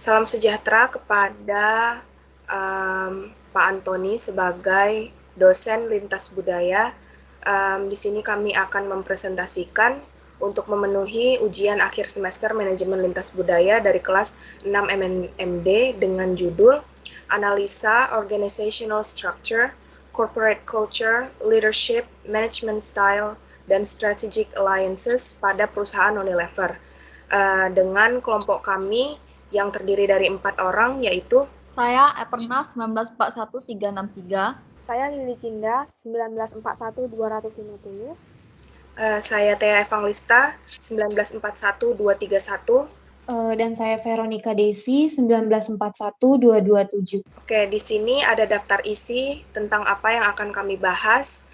Salam sejahtera kepada Pak Antoni sebagai dosen lintas budaya. Di sini kami akan mempresentasikan untuk memenuhi ujian akhir semester manajemen lintas budaya dari kelas 6 MNMD dengan judul Analisa Organizational Structure, Corporate Culture, Leadership, Management Style, dan Strategic Alliances pada perusahaan Unilever. Dengan kelompok kami yang terdiri dari 4 orang, yaitu Saya Eperna 1941-363. Saya Lili Cinda 1941-250. Saya Thea Evangelista 1941-231. Dan saya Veronica Desi 1941-227. Oke, di sini ada daftar isi tentang apa yang akan kami bahas.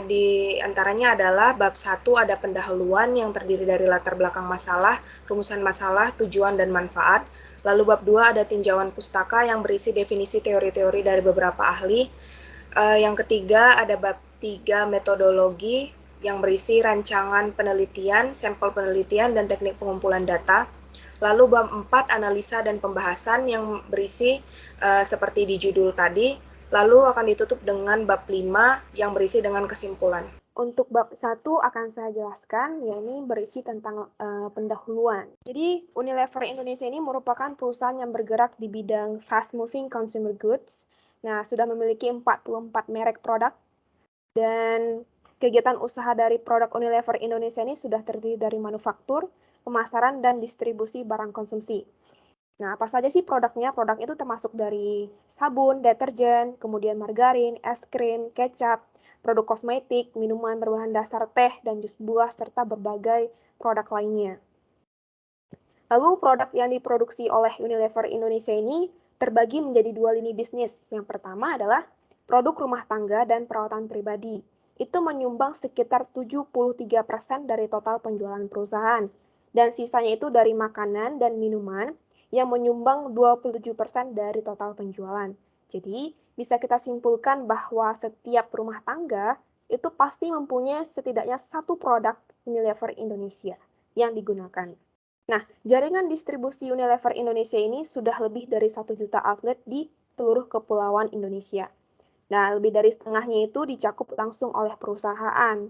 Di antaranya adalah bab 1 ada pendahuluan yang terdiri dari latar belakang masalah, rumusan masalah, tujuan, dan manfaat. Lalu bab 2 ada tinjauan pustaka yang berisi definisi teori-teori dari beberapa ahli. Yang ketiga ada bab 3 metodologi yang berisi rancangan penelitian, sampel penelitian, dan teknik pengumpulan data. Lalu bab 4 analisa dan pembahasan yang berisi seperti di judul tadi. Lalu akan ditutup dengan bab 5 yang berisi dengan kesimpulan. Untuk bab 1 akan saya jelaskan, yakni berisi tentang pendahuluan. Jadi Unilever Indonesia ini merupakan perusahaan yang bergerak di bidang fast moving consumer goods. Nah, sudah memiliki 44 merek produk dan kegiatan usaha dari produk Unilever Indonesia ini sudah terdiri dari manufaktur, pemasaran, dan distribusi barang konsumsi. Nah, apa saja sih produknya? Produk itu termasuk dari sabun, deterjen, kemudian margarin, es krim, kecap, produk kosmetik, minuman berbahan dasar teh dan jus buah, serta berbagai produk lainnya. Lalu produk yang diproduksi oleh Unilever Indonesia ini terbagi menjadi 2 lini bisnis. Yang pertama adalah produk rumah tangga dan perawatan pribadi. Itu menyumbang sekitar 73% dari total penjualan perusahaan. Dan sisanya itu dari makanan dan minuman yang menyumbang 27% dari total penjualan. Jadi, bisa kita simpulkan bahwa setiap rumah tangga itu pasti mempunyai setidaknya satu produk Unilever Indonesia yang digunakan. Nah, jaringan distribusi Unilever Indonesia ini sudah lebih dari 1 juta outlet di seluruh kepulauan Indonesia. Nah, lebih dari setengahnya itu dicakup langsung oleh perusahaan.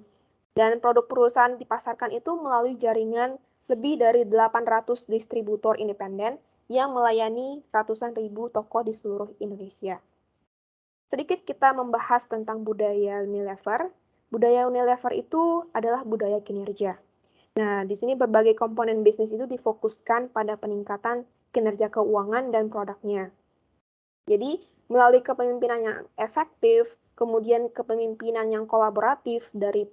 Dan produk perusahaan dipasarkan itu melalui jaringan lebih dari 800 distributor independen yang melayani ratusan ribu toko di seluruh Indonesia. Sedikit kita membahas tentang budaya Unilever. Budaya Unilever itu adalah budaya kinerja. Nah, di sini berbagai komponen bisnis itu difokuskan pada peningkatan kinerja keuangan dan produknya. Jadi, melalui kepemimpinan yang efektif, kemudian kepemimpinan yang kolaboratif dari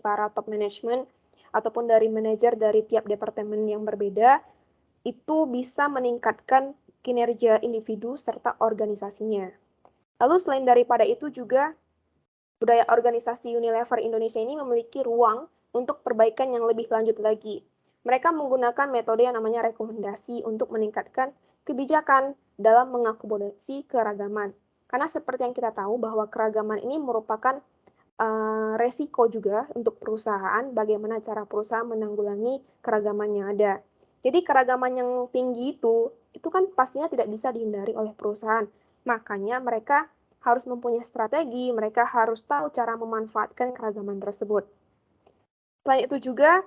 para top management ataupun dari manajer dari tiap departemen yang berbeda, itu bisa meningkatkan kinerja individu serta organisasinya. Lalu selain daripada itu juga budaya organisasi Unilever Indonesia ini memiliki ruang untuk perbaikan yang lebih lanjut lagi. Mereka menggunakan metode yang namanya rekomendasi untuk meningkatkan kebijakan dalam mengakomodasi keragaman. Karena seperti yang kita tahu bahwa keragaman ini merupakan resiko juga untuk perusahaan, bagaimana cara perusahaan menanggulangi keragaman yang ada. Jadi keragaman yang tinggi itu kan pastinya tidak bisa dihindari oleh perusahaan. Makanya mereka harus mempunyai strategi, mereka harus tahu cara memanfaatkan keragaman tersebut. Selain itu juga,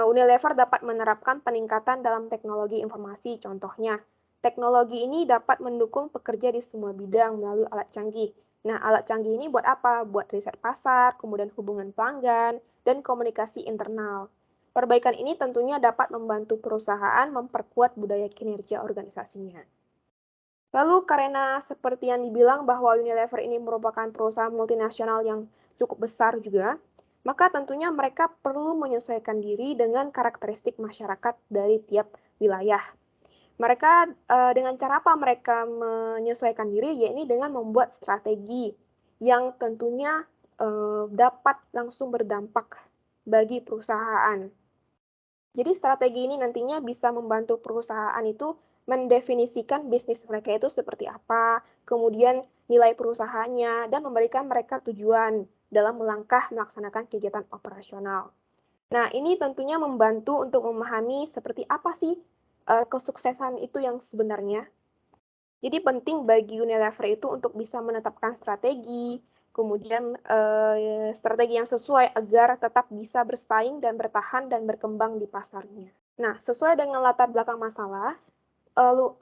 Unilever dapat menerapkan peningkatan dalam teknologi informasi. Contohnya, teknologi ini dapat mendukung pekerja di semua bidang melalui alat canggih. Nah, alat canggih ini buat apa? Buat riset pasar, kemudian hubungan pelanggan, dan komunikasi internal. Perbaikan ini tentunya dapat membantu perusahaan memperkuat budaya kinerja organisasinya. Lalu karena seperti yang dibilang bahwa Unilever ini merupakan perusahaan multinasional yang cukup besar juga, maka tentunya mereka perlu menyesuaikan diri dengan karakteristik masyarakat dari tiap wilayah. Mereka dengan cara apa mereka menyesuaikan diri? Yaitu dengan membuat strategi yang tentunya dapat langsung berdampak bagi perusahaan. Jadi strategi ini nantinya bisa membantu perusahaan itu mendefinisikan bisnis mereka itu seperti apa, kemudian nilai perusahaannya, dan memberikan mereka tujuan dalam melangkah melaksanakan kegiatan operasional. Nah, ini tentunya membantu untuk memahami seperti apa sih kesuksesan itu yang sebenarnya. Jadi penting bagi Unilever itu untuk bisa menetapkan strategi, kemudian strategi yang sesuai agar tetap bisa bersaing dan bertahan dan berkembang di pasarnya. Nah, sesuai dengan latar belakang masalah,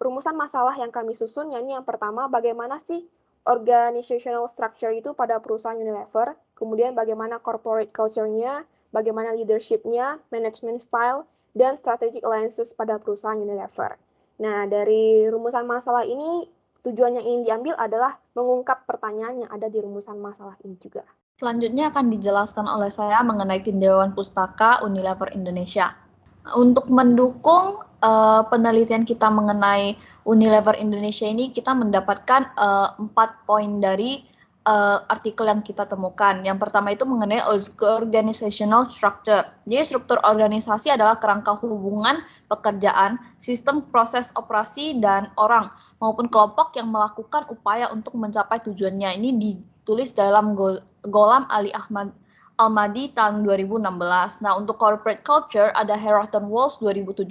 rumusan masalah yang kami susun, yakni yang pertama, bagaimana sih organizational structure itu pada perusahaan Unilever, kemudian bagaimana corporate culture-nya, bagaimana leadership-nya, management style, dan strategic alliances pada perusahaan Unilever. Nah, dari rumusan masalah ini, tujuan yang ingin diambil adalah mengungkap pertanyaan yang ada di rumusan masalah ini juga. Selanjutnya akan dijelaskan oleh saya mengenai tim Dewan Pustaka Unilever Indonesia. Untuk mendukung penelitian kita mengenai Unilever Indonesia ini, kita mendapatkan 4 poin dari artikel yang kita temukan. Yang pertama itu mengenai organizational structure. Jadi struktur organisasi adalah kerangka hubungan pekerjaan, sistem proses operasi, dan orang maupun kelompok yang melakukan upaya untuk mencapai tujuannya. Ini ditulis dalam Gholam Ali Ahmad Almadi tahun 2016. Nah, untuk corporate culture ada Harrison Walls 2017.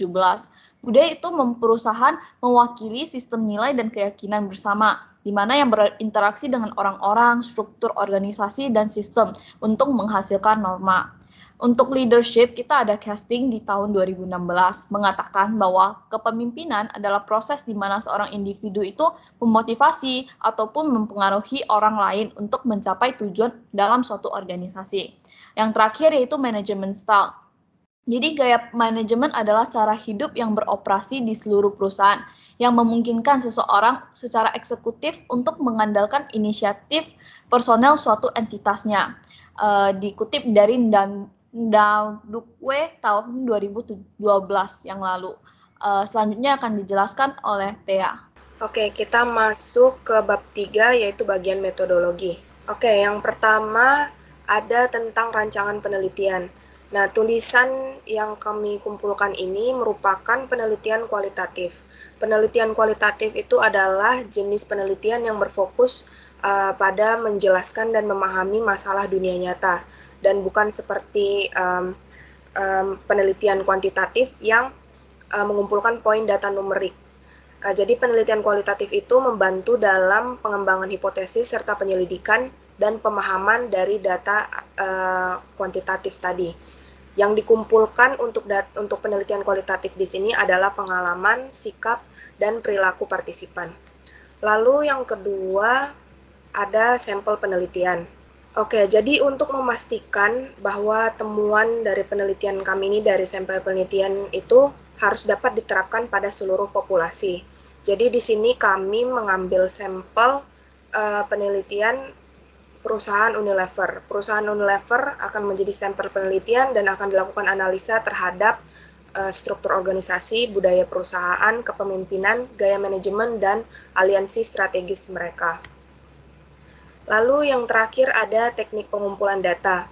Budaya itu perusahaan mewakili sistem nilai dan keyakinan bersama, di mana yang berinteraksi dengan orang-orang, struktur organisasi, dan sistem untuk menghasilkan norma. Untuk leadership, kita ada casting di tahun 2016, mengatakan bahwa kepemimpinan adalah proses di mana seorang individu itu memotivasi ataupun mempengaruhi orang lain untuk mencapai tujuan dalam suatu organisasi. Yang terakhir yaitu manajemen style. Jadi gaya manajemen adalah cara hidup yang beroperasi di seluruh perusahaan yang memungkinkan seseorang secara eksekutif untuk mengandalkan inisiatif personel suatu entitasnya. Dikutip dari Ndadukwe tahun 2012 yang lalu. Selanjutnya akan dijelaskan oleh Thea. Oke, kita masuk ke bab 3 yaitu bagian metodologi. Oke, yang pertama ada tentang rancangan penelitian. Nah, tulisan yang kami kumpulkan ini merupakan penelitian kualitatif. Penelitian kualitatif itu adalah jenis penelitian yang berfokus pada menjelaskan dan memahami masalah dunia nyata, dan bukan seperti penelitian kuantitatif yang mengumpulkan poin data numerik. Jadi penelitian kualitatif itu membantu dalam pengembangan hipotesis serta penyelidikan dan pemahaman dari data kuantitatif tadi. Yang dikumpulkan untuk penelitian kualitatif di sini adalah pengalaman, sikap, dan perilaku partisipan. Lalu yang kedua ada sampel penelitian. Oke, jadi untuk memastikan bahwa temuan dari penelitian kami ini dari sampel penelitian itu harus dapat diterapkan pada seluruh populasi. Jadi di sini kami mengambil sampel penelitian perusahaan Unilever. Perusahaan Unilever akan menjadi sampel penelitian dan akan dilakukan analisa terhadap struktur organisasi, budaya perusahaan, kepemimpinan, gaya manajemen, dan aliansi strategis mereka. Lalu yang terakhir ada teknik pengumpulan data.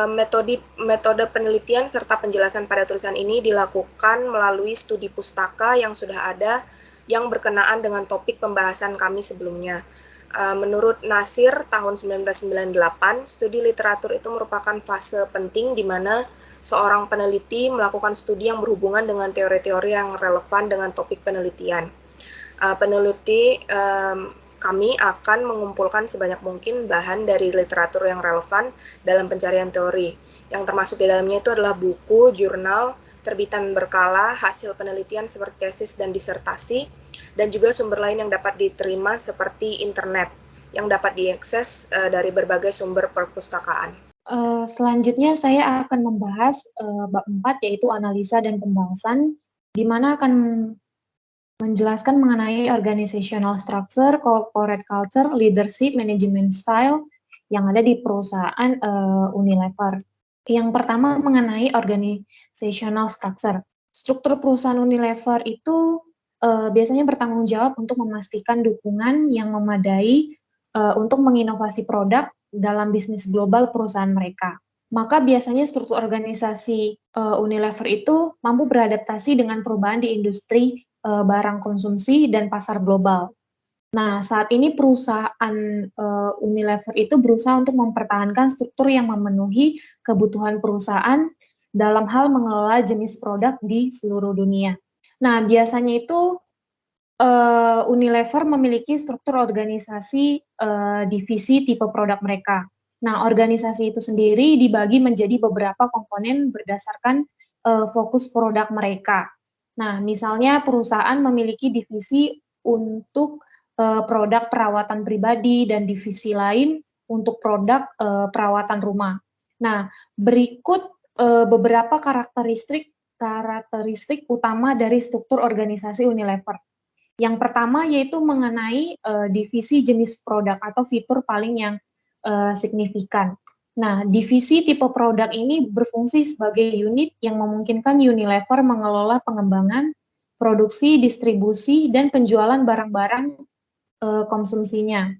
Metode penelitian serta penjelasan pada tulisan ini dilakukan melalui studi pustaka yang sudah ada yang berkenaan dengan topik pembahasan kami sebelumnya. Menurut Nasir tahun 1998, studi literatur itu merupakan fase penting di mana seorang peneliti melakukan studi yang berhubungan dengan teori-teori yang relevan dengan topik penelitian. Kami akan mengumpulkan sebanyak mungkin bahan dari literatur yang relevan dalam pencarian teori. Yang termasuk di dalamnya itu adalah buku, jurnal, terbitan berkala, hasil penelitian seperti tesis dan disertasi, dan juga sumber lain yang dapat diterima seperti internet, yang dapat diakses dari berbagai sumber perpustakaan. Selanjutnya saya akan membahas bab 4 yaitu analisa dan pembahasan, di mana akan menjelaskan mengenai organizational structure, corporate culture, leadership, management style yang ada di perusahaan Unilever. Yang pertama mengenai organizational structure. Struktur perusahaan Unilever itu biasanya bertanggung jawab untuk memastikan dukungan yang memadai untuk menginovasi produk dalam bisnis global perusahaan mereka. Maka biasanya struktur organisasi Unilever itu mampu beradaptasi dengan perubahan di industri barang konsumsi dan pasar global. Nah, saat ini perusahaan Unilever itu berusaha untuk mempertahankan struktur yang memenuhi kebutuhan perusahaan dalam hal mengelola jenis produk di seluruh dunia. Nah, biasanya itu Unilever memiliki struktur organisasi divisi tipe produk mereka. Nah, organisasi itu sendiri dibagi menjadi beberapa komponen berdasarkan fokus produk mereka. Nah, misalnya perusahaan memiliki divisi untuk produk perawatan pribadi dan divisi lain untuk produk perawatan rumah. Nah, berikut beberapa karakteristik utama dari struktur organisasi Unilever. Yang pertama yaitu mengenai divisi jenis produk atau fitur paling yang signifikan. Nah, divisi tipe produk ini berfungsi sebagai unit yang memungkinkan Unilever mengelola pengembangan, produksi, distribusi, dan penjualan barang-barang konsumsinya.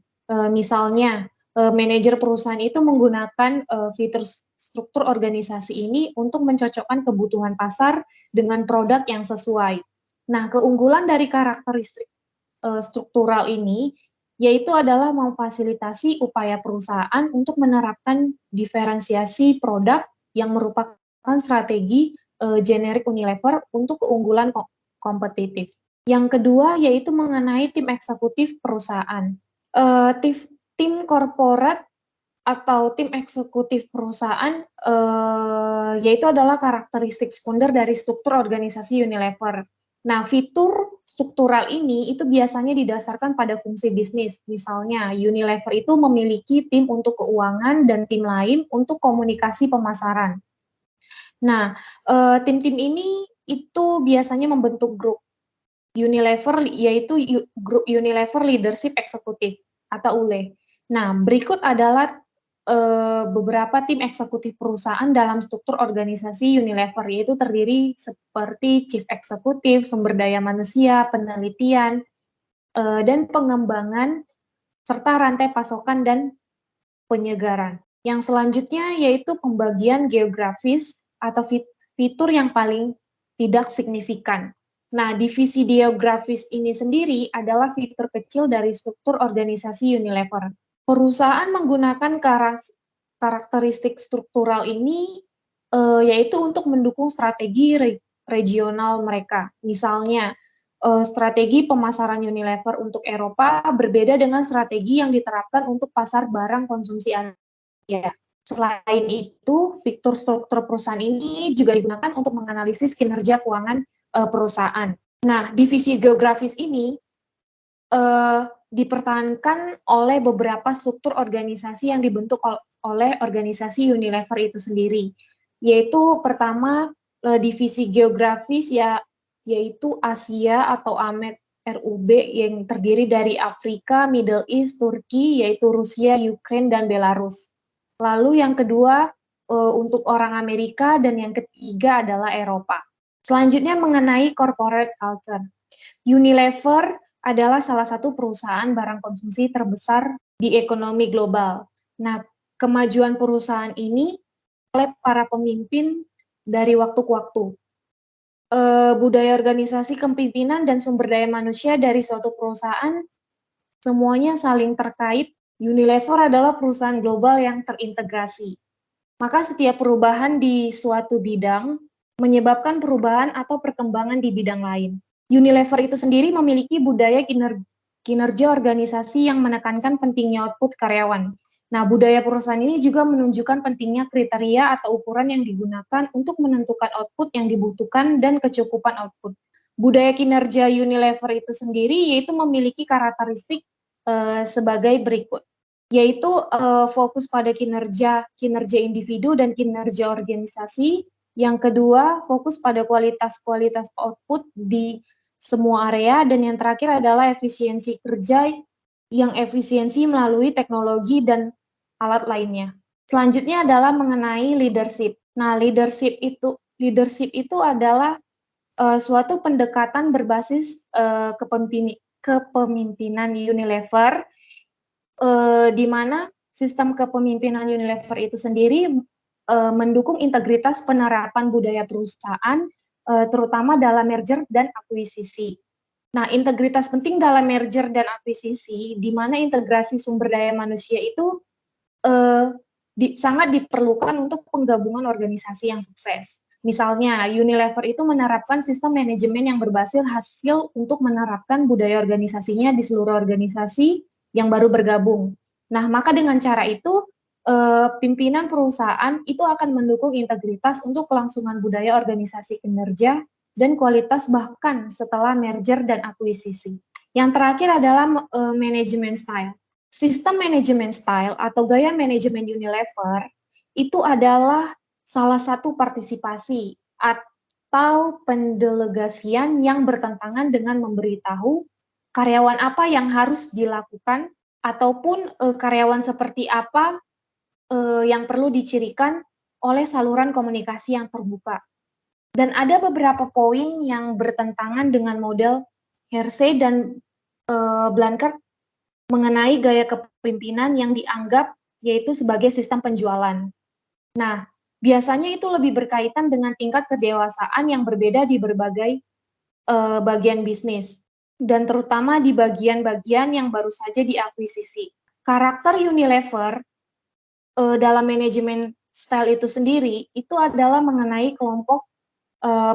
Misalnya, manajer perusahaan itu menggunakan fitur struktur organisasi ini untuk mencocokkan kebutuhan pasar dengan produk yang sesuai. Nah, keunggulan dari karakteristik struktural ini yaitu adalah memfasilitasi upaya perusahaan untuk menerapkan diferensiasi produk yang merupakan strategi generik Unilever untuk keunggulan kompetitif. Yang kedua yaitu mengenai tim eksekutif perusahaan. Tim korporat atau tim eksekutif perusahaan yaitu adalah karakteristik sekunder dari struktur organisasi Unilever. Nah, fitur struktural ini itu biasanya didasarkan pada fungsi bisnis. Misalnya, Unilever itu memiliki tim untuk keuangan dan tim lain untuk komunikasi pemasaran. Nah, tim-tim ini itu biasanya membentuk grup Unilever, yaitu grup Unilever Leadership Eksekutif atau ULE. Nah, berikut adalah beberapa tim eksekutif perusahaan dalam struktur organisasi Unilever, yaitu terdiri seperti Chief Eksekutif, Sumber Daya Manusia, Penelitian, dan Pengembangan, serta rantai pasokan dan penyegaran. Yang selanjutnya yaitu pembagian geografis atau fitur yang paling tidak signifikan. Nah, divisi geografis ini sendiri adalah fitur kecil dari struktur organisasi Unilever. Perusahaan menggunakan karakteristik struktural ini yaitu untuk mendukung strategi regional mereka. Misalnya, strategi pemasaran Unilever untuk Eropa berbeda dengan strategi yang diterapkan untuk pasar barang konsumsi Asia. Selain itu, fitur struktur perusahaan ini juga digunakan untuk menganalisis kinerja keuangan perusahaan. Nah, divisi geografis ini dipertahankan oleh beberapa struktur organisasi yang dibentuk oleh organisasi Unilever itu sendiri. Yaitu pertama, divisi geografis yaitu Asia atau AMET RUB yang terdiri dari Afrika, Middle East, Turki, yaitu Rusia, Ukraine, dan Belarus. Lalu yang kedua untuk orang Amerika, dan yang ketiga adalah Eropa. Selanjutnya mengenai corporate culture. Unilever adalah salah satu perusahaan barang konsumsi terbesar di ekonomi global. Nah, kemajuan perusahaan ini oleh para pemimpin dari waktu ke waktu. Budaya organisasi kepemimpinan dan sumber daya manusia dari suatu perusahaan semuanya saling terkait. Unilever adalah perusahaan global yang terintegrasi. Maka setiap perubahan di suatu bidang menyebabkan perubahan atau perkembangan di bidang lain. Unilever itu sendiri memiliki budaya kinerja organisasi yang menekankan pentingnya output karyawan. Nah, budaya perusahaan ini juga menunjukkan pentingnya kriteria atau ukuran yang digunakan untuk menentukan output yang dibutuhkan dan kecukupan output. Budaya kinerja Unilever itu sendiri yaitu memiliki karakteristik sebagai berikut, yaitu fokus pada kinerja individu dan kinerja organisasi. Yang kedua, fokus pada kualitas output di semua area, dan yang terakhir adalah efisiensi kerja yang efisiensi melalui teknologi dan alat lainnya. Selanjutnya adalah mengenai leadership. Nah, leadership itu adalah suatu pendekatan berbasis kepemimpinan Unilever, di mana sistem kepemimpinan Unilever itu sendiri mendukung integritas penerapan budaya perusahaan, terutama dalam merger dan akuisisi. Nah, integritas penting dalam merger dan akuisisi, di mana integrasi sumber daya manusia itu sangat diperlukan untuk penggabungan organisasi yang sukses. Misalnya, Unilever itu menerapkan sistem manajemen yang berbasis hasil untuk menerapkan budaya organisasinya di seluruh organisasi yang baru bergabung. Nah, maka dengan cara itu, pimpinan perusahaan itu akan mendukung integritas untuk kelangsungan budaya organisasi kinerja dan kualitas bahkan setelah merger dan akuisisi. Yang terakhir adalah manajemen style. Sistem manajemen style atau gaya manajemen Unilever itu adalah salah satu partisipasi atau pendelegasian yang bertentangan dengan memberitahu karyawan apa yang harus dilakukan ataupun karyawan seperti apa yang perlu dicirikan oleh saluran komunikasi yang terbuka. Dan ada beberapa poin yang bertentangan dengan model Hersey dan Blanchard mengenai gaya kepemimpinan yang dianggap yaitu sebagai sistem penjualan. Nah, biasanya itu lebih berkaitan dengan tingkat kedewasaan yang berbeda di berbagai bagian bisnis, dan terutama di bagian-bagian yang baru saja diakuisisi. Karakter Unilever dalam manajemen style itu sendiri, itu adalah mengenai kelompok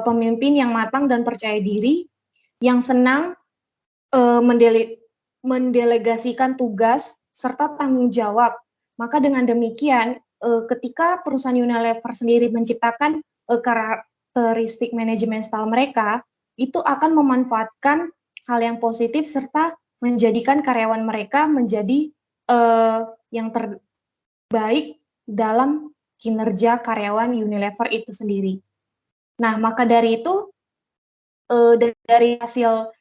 pemimpin yang matang dan percaya diri, yang senang mendelegasikan tugas serta tanggung jawab. Maka dengan demikian, ketika perusahaan Unilever sendiri menciptakan karakteristik manajemen style mereka, itu akan memanfaatkan hal yang positif serta menjadikan karyawan mereka menjadi yang terbaik dalam kinerja karyawan Unilever itu sendiri. Nah, maka dari itu, dari hasil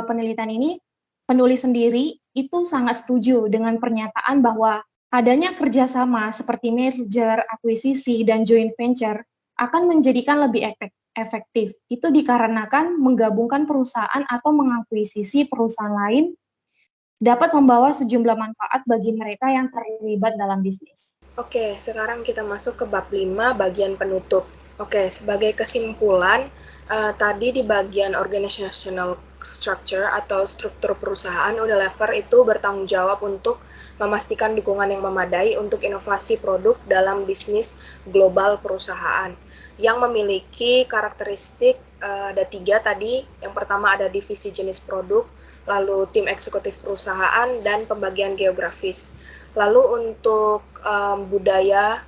penelitian ini, penulis sendiri itu sangat setuju dengan pernyataan bahwa adanya kerjasama seperti merger, akuisisi, dan joint venture akan menjadikan lebih efektif. Itu dikarenakan menggabungkan perusahaan atau mengakuisisi perusahaan lain dapat membawa sejumlah manfaat bagi mereka yang terlibat dalam bisnis. Oke, sekarang kita masuk ke bab 5 bagian penutup. Oke, sebagai kesimpulan, tadi di bagian organizational structure atau struktur perusahaan, Unilever itu bertanggung jawab untuk memastikan dukungan yang memadai untuk inovasi produk dalam bisnis global perusahaan yang memiliki karakteristik ada 3 tadi. Yang pertama ada divisi jenis produk, lalu tim eksekutif perusahaan, dan pembagian geografis. Lalu untuk budaya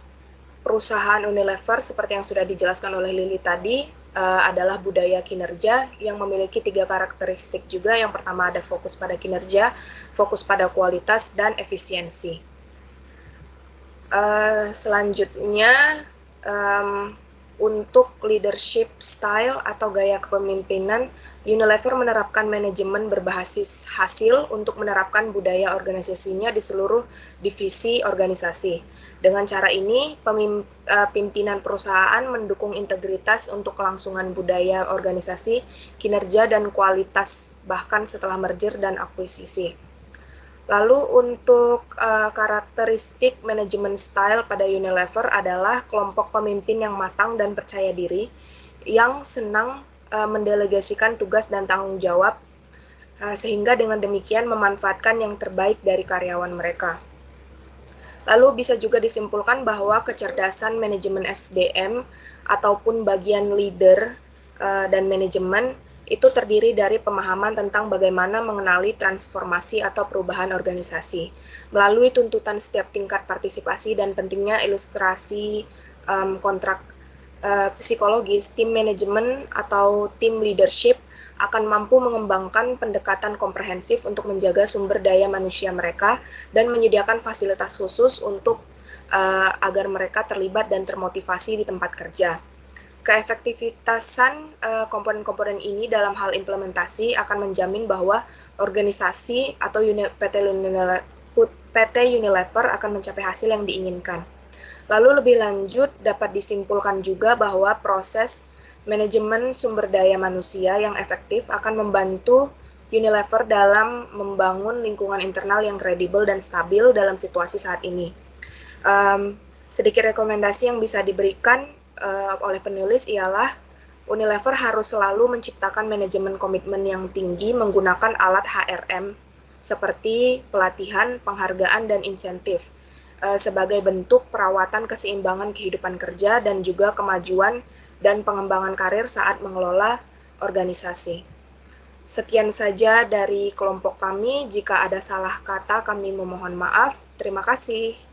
perusahaan Unilever seperti yang sudah dijelaskan oleh Lili tadi adalah budaya kinerja yang memiliki 3 karakteristik juga. Yang pertama ada fokus pada kinerja, fokus pada kualitas, dan efisiensi. Selanjutnya untuk leadership style atau gaya kepemimpinan, Unilever menerapkan manajemen berbasis hasil untuk menerapkan budaya organisasinya di seluruh divisi organisasi. Dengan cara ini, pimpinan perusahaan mendukung integritas untuk kelangsungan budaya organisasi, kinerja, dan kualitas bahkan setelah merger dan akuisisi. Lalu untuk karakteristik manajemen style pada Unilever adalah kelompok pemimpin yang matang dan percaya diri, yang senang mendelegasikan tugas dan tanggung jawab, sehingga dengan demikian memanfaatkan yang terbaik dari karyawan mereka. Lalu bisa juga disimpulkan bahwa kecerdasan manajemen SDM ataupun bagian leader dan manajemen itu terdiri dari pemahaman tentang bagaimana mengenali transformasi atau perubahan organisasi melalui tuntutan setiap tingkat partisipasi dan pentingnya ilustrasi kontrak psikologis. Tim manajemen atau tim leadership akan mampu mengembangkan pendekatan komprehensif untuk menjaga sumber daya manusia mereka dan menyediakan fasilitas khusus untuk agar mereka terlibat dan termotivasi di tempat kerja. Keefektivitasan komponen-komponen ini dalam hal implementasi akan menjamin bahwa organisasi atau PT Unilever akan mencapai hasil yang diinginkan. Lalu lebih lanjut dapat disimpulkan juga bahwa proses manajemen sumber daya manusia yang efektif akan membantu Unilever dalam membangun lingkungan internal yang kredibel dan stabil dalam situasi saat ini. Sedikit rekomendasi yang bisa diberikan oleh penulis ialah Unilever harus selalu menciptakan manajemen komitmen yang tinggi menggunakan alat HRM seperti pelatihan, penghargaan, dan insentif sebagai bentuk perawatan keseimbangan kehidupan kerja dan juga kemajuan dan pengembangan karir saat mengelola organisasi. Sekian saja dari kelompok kami. Jika ada salah kata, kami memohon maaf. Terima kasih.